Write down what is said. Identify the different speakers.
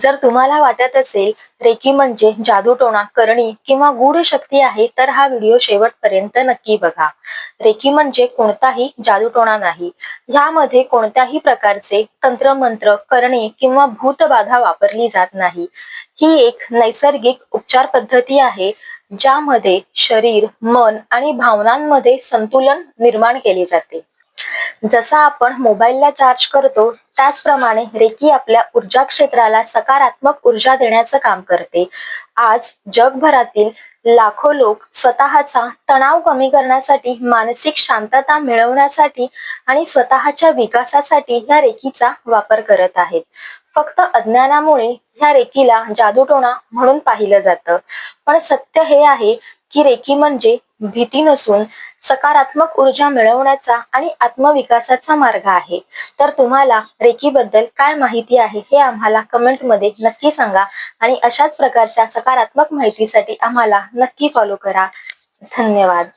Speaker 1: जर तुम्हाला वाटत असेल रेकी म्हणजे जादूटोणा करणी किंवा गूढ शक्ती आहे, तर हा व्हिडिओ शेवटपर्यंत नक्की बघा. रेकी म्हणजे कोणताही जादूटोणा नाही. ह्यामध्ये कोणत्याही प्रकारचे तंत्रमंत्र, करणी किंवा भूतबाधा वापरली जात नाही. ही एक नैसर्गिक उपचार पद्धती आहे, ज्यामध्ये शरीर, मन आणि भावनांमध्ये संतुलन निर्माण केले जाते. जसा आपण मोबाईलला चार्ज करतो, त्याचप्रमाणे रेकी आपल्या ऊर्जा क्षेत्राला सकारात्मक ऊर्जा देण्याचं काम करते. आज जगभरातील लाखो लोक स्वतःचा तणाव कमी करण्यासाठी, मानसिक शांतता मिळवण्यासाठी आणि स्वतःच्या विकासासाठी ह्या रेकीचा वापर करत आहेत. फक्त अज्ञानामुळे ह्या रेकीला जादूटोणा म्हणून पाहिलं जातं. पण सत्य हे आहे की रेकी म्हणजे भीती नसून सकारात्मक ऊर्जा मिळवण्याचा आणि आत्मविकासाचा मार्ग आहे. तर तुम्हाला रेकी बद्दल काय माहिती आहे हे आम्हाला कमेंटमध्ये नक्की सांगा आणि अशाच प्रकारच्या सकारात्मक माहितीसाठी आम्हाला नक्की फॉलो करा. धन्यवाद.